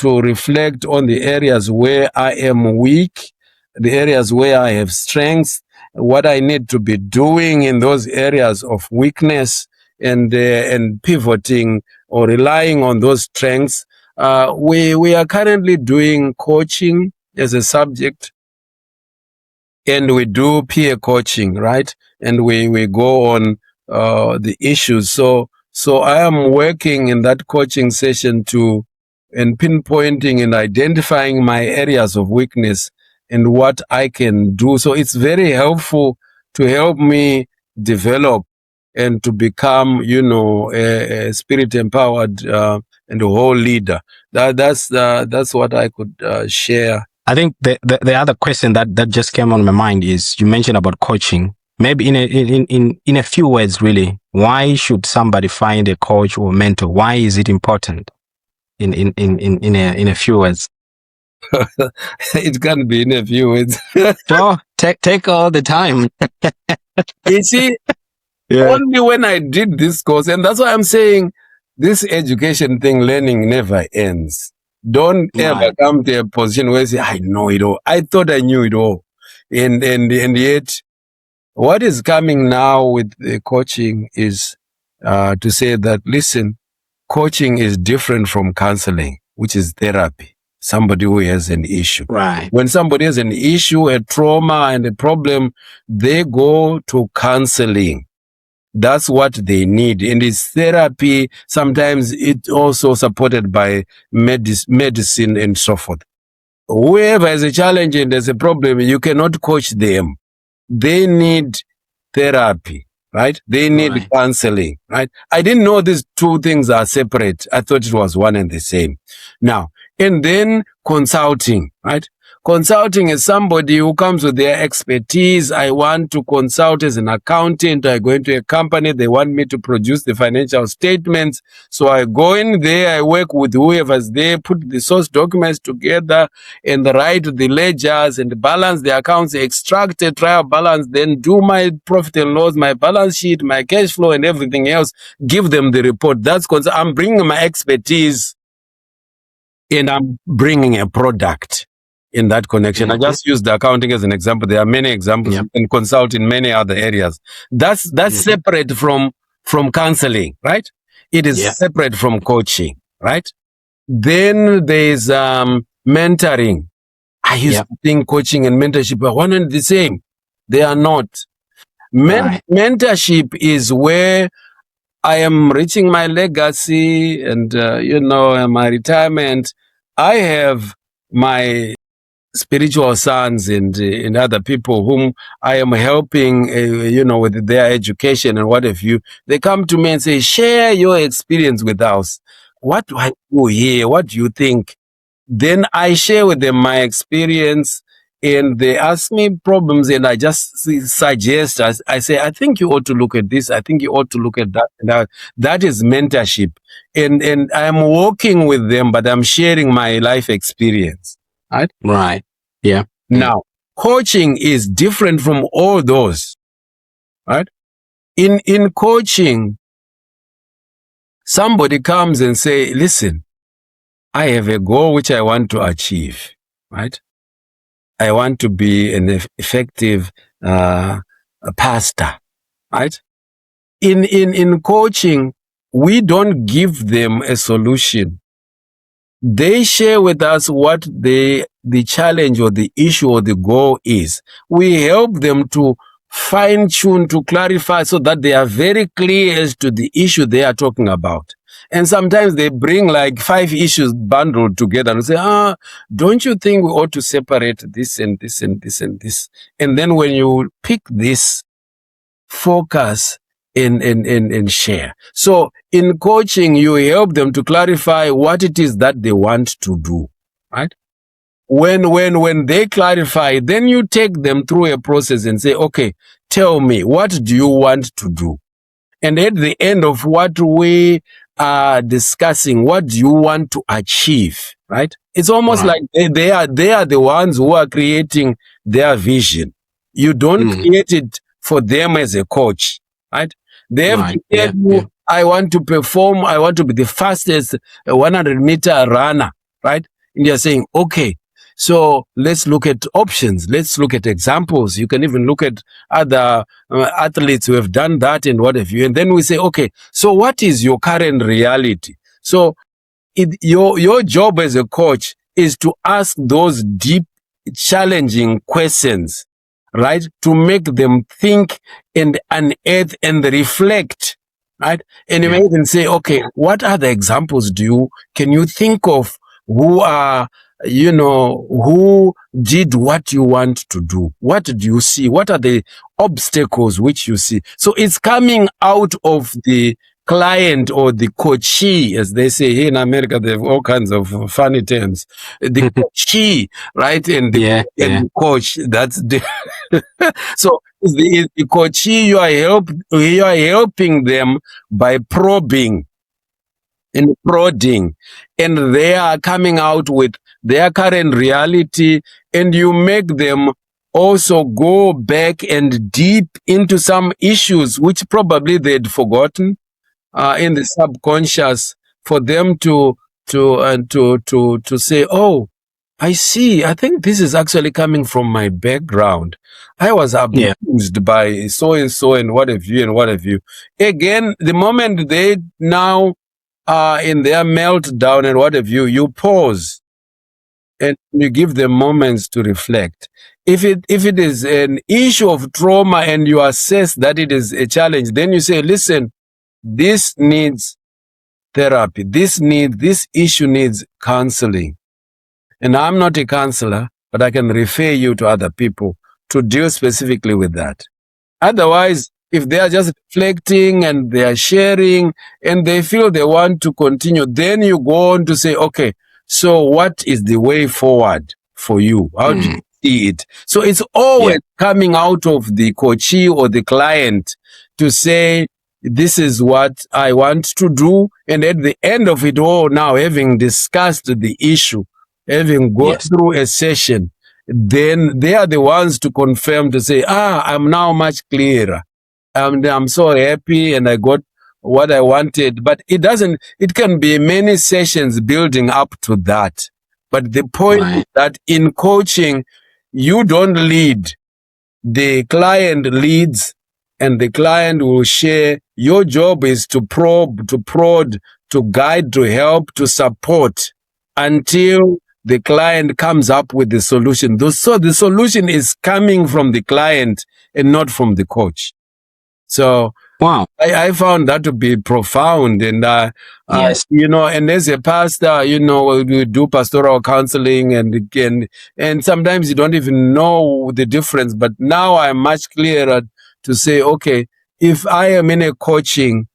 Speaker 1: reflect on the areas where I am weak, the areas where I have strengths, what I need to be doing in those areas of weakness, and pivoting or relying on those strengths. We are currently doing coaching as a subject, and we do peer coaching, right? And we go on the issues. So I am working in that coaching session and pinpointing and identifying my areas of weakness and what I can do. So it's very helpful to help me develop and to become, a spirit empowered and a whole leader. That's what I could share.
Speaker 2: I think the other question that just came on my mind is, you mentioned about coaching. Maybe in a few words, really, why should somebody find a coach or mentor? Why is it important? In a few words.
Speaker 1: It can't be in a few words.
Speaker 2: So take all the time.
Speaker 1: You see, only when I did this course, and that's why I'm saying this education thing, learning never ends. Don't ever come to a position where you say, I know it all. I thought I knew it all. And yet, what is coming now with the coaching is to say that, listen, coaching is different from counseling, which is therapy. Somebody who has an issue.
Speaker 2: Right.
Speaker 1: When somebody has an issue, a trauma and a problem, they go to counseling. That's what they need. And it's therapy. Sometimes it's also supported by medicine and so forth. Whoever has a challenge and there's a problem, you cannot coach them. They need therapy, right? They need counseling, right? I didn't know these two things are separate. I thought it was one and the same. Now, and then consulting, right? Consulting is somebody who comes with their expertise. I want to consult as an accountant. I go into a company. They want me to produce the financial statements. So I go in there. I work with whoever's there, put the source documents together and write the ledgers and balance the accounts, extract a trial balance, then do my profit and loss, my balance sheet, my cash flow and everything else. Give them the report. I'm bringing my expertise and I'm bringing a product in that connection. I just use the accounting as an example. There are many examples. You can consult in many other areas. That's separate from counseling, right? It is separate from coaching, right? Then there's mentoring. I used to think coaching and mentorship are one and the same. They are not. Mentorship is where I am reaching my legacy and, my retirement. I have my spiritual sons and other people whom I am helping, with their education and what have you. They come to me and say, share your experience with us. What do I do here? What do you think? Then I share with them my experience and they ask me problems and I just suggest, I say, I think you ought to look at this. I think you ought to look at that. And that is mentorship. And I'm working with them, but I'm sharing my life experience. Right?
Speaker 2: Right. Yeah.
Speaker 1: Now, coaching is different from all those. Right? In coaching, somebody comes and say, listen, I have a goal which I want to achieve. Right? I want to be an effective pastor. Right? In coaching, we don't give them a solution. They share with us what the challenge or the issue or the goal is. We help them to fine-tune, to clarify so that they are very clear as to the issue they are talking about. And sometimes they bring like 5 issues bundled together and say, don't you think we ought to separate this and this and this and this? And then when you pick this, focus and share. So in coaching, you help them to clarify what it is that they want to do, right? When they clarify, then you take them through a process and say, okay, tell me, what do you want to do? And at the end of what we are discussing, what do you want to achieve, right? It's almost like they are the ones who are creating their vision. You don't create it for them as a coach, right? They have to tell you, I want to perform, I want to be the fastest 100-meter runner, right? And you're saying, okay, so let's look at options. Let's look at examples. You can even look at other athletes who have done that and what have you. And then we say, okay, so what is your current reality? So your job as a coach is to ask those deep, challenging questions, right? To make them think and unearth and reflect, right? And you may even say, okay, what other examples can you think of who are, who did what you want to do? What do you see? What are the obstacles which you see? So it's coming out of the client or the coachee, as they say here in America, they have all kinds of funny terms. The coachee, right? And the, and the coach, that's the so the coachee, you are helping them by probing and prodding, and they are coming out with their current reality, and you make them also go back and deep into some issues which probably they'd forgotten in the subconscious, for them to say, oh, I see, I think this is actually coming from my background. I was abused by so and so and what have you and what have you. Again, the moment they now in their meltdown and what have you, you pause and you give them moments to reflect. If it is an issue of trauma and you assess that it is a challenge, then you say, listen, this needs therapy. This issue needs counseling. And I'm not a counselor, but I can refer you to other people to deal specifically with that. Otherwise, if they are just reflecting and they are sharing and they feel they want to continue, then you go on to say, okay, so what is the way forward for you? How do you see it? So it's always coming out of the coachee or the client to say, this is what I want to do. And at the end of it all, now having discussed the issue, having gone through a session, then they are the ones to confirm, to say, I'm now much clearer. I'm so happy and I got what I wanted. But it can be many sessions building up to that. But the point is that in coaching, you don't lead. The client leads and the client will share. Your job is to probe, to prod, to guide, to help, to support until the client comes up with the solution. So the solution is coming from the client and not from the coach. So I found that to be profound. And, and as a pastor, we do pastoral counseling and sometimes you don't even know the difference. But now I'm much clearer to say, okay, if I am in a coaching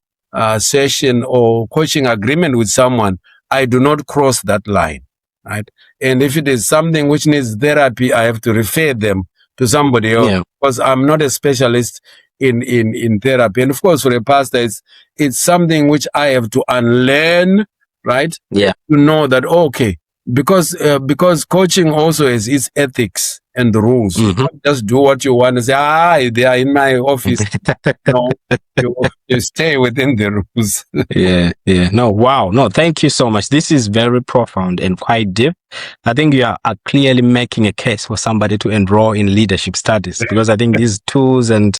Speaker 1: session or coaching agreement with someone, I do not cross that line. Right. And if it is something which needs therapy, I have to refer them to somebody else because I'm not a specialist in therapy. And of course, for a pastor, it's something which I have to unlearn, right? To know that, okay, because coaching also has its ethics and the rules. You can't just do what you want and say, they are in my office. No, you stay within the rules.
Speaker 2: No, wow. No, thank you so much. This is very profound and quite deep. I think you are clearly making a case for somebody to enroll in leadership studies, because I think these tools and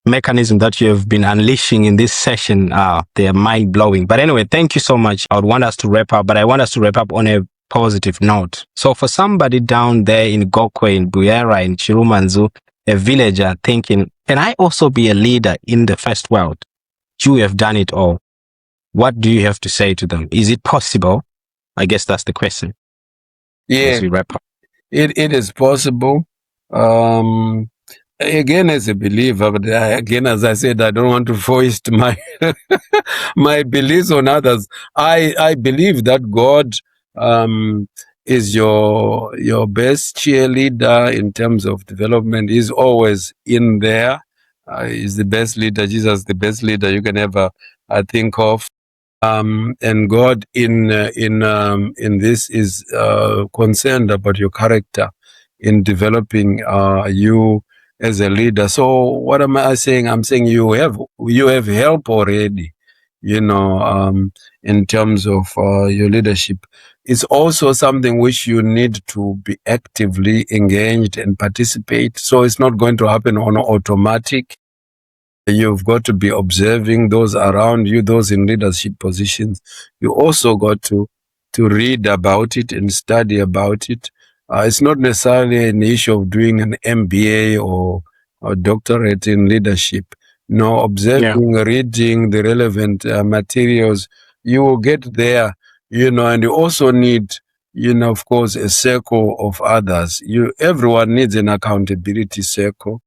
Speaker 2: mechanism that you have been unleashing in this session, they are mind-blowing. But anyway, thank you so much. I would want us to wrap up, but I want us to wrap up on a positive note. So for somebody down there in Gokwe, in Buyera, in Chirumanzu, a villager thinking, can I also be a leader in the first world? You have done it all. What do you have to say to them? Is it possible? I guess that's the question. As we wrap up.
Speaker 1: It is possible. Again, as a believer, but again, as I said, I don't want to foist my my beliefs on others. I believe that God is your best cheerleader in terms of development. He's always in there. He's the best leader. Jesus, the best leader you can ever think of. And God in this is concerned about your character in developing you as a leader. So what am I saying? I'm saying you have help already, in terms of your leadership. It's also something which you need to be actively engaged and participate. So it's not going to happen on automatic. You've got to be observing those around you, those in leadership positions. You also got to read about it and study about it. It's not necessarily an issue of doing an MBA or doctorate in leadership. No, observing, reading the relevant materials, you will get there, and you also need, of course, a circle of others. Everyone needs an accountability circle.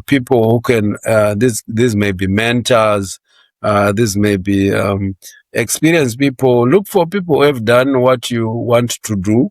Speaker 1: People who can, these may be mentors, This may be experienced people. Look for people who have done what you want to do.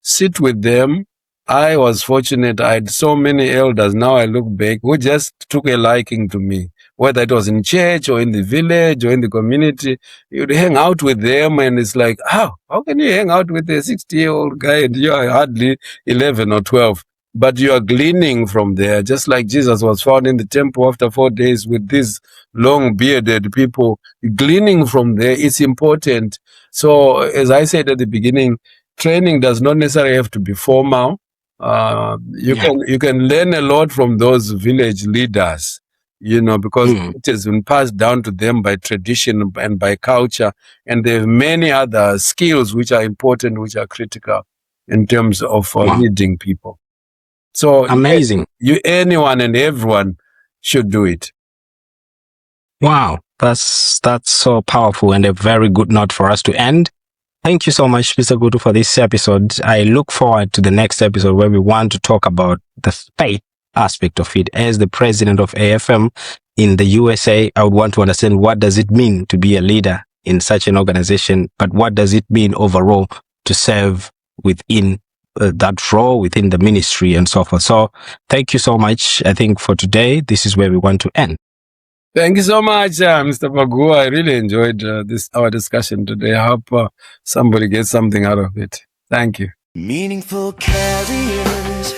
Speaker 1: Sit with them. I was fortunate. I had so many elders. Now I look back who just took a liking to me, whether it was in church or in the village or in the community. You'd hang out with them and it's like, how can you hang out with a 60-year-old guy and you are hardly 11 or 12? But you are gleaning from there, just like Jesus was found in the temple after 4 days with these long bearded people. Gleaning from there is important. So as I said at the beginning, training does not necessarily have to be formal. You can learn a lot from those village leaders, because it has been passed down to them by tradition and by culture. And there are many other skills which are important, which are critical in terms of leading people. So
Speaker 2: amazing.
Speaker 1: Anyone and everyone should do it.
Speaker 2: Wow, that's so powerful and a very good note for us to end. Thank you so much, Mr. Gutu, for this episode. I look forward to the next episode where we want to talk about the faith aspect of it. As the president of AFM in the USA, I would want to understand, what does it mean to be a leader in such an organization, but what does it mean overall to serve within that role, within the ministry and so forth. So thank you so much. I think for today, this is where we want to end.
Speaker 1: Thank you so much, Mr. Pagu. I really enjoyed our discussion today. I hope somebody gets something out of it. Thank you.
Speaker 3: Meaningful carriers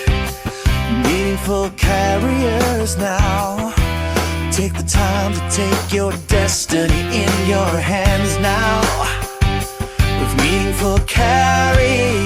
Speaker 3: now. Take the time to take your destiny in your hands now. With meaningful carriers.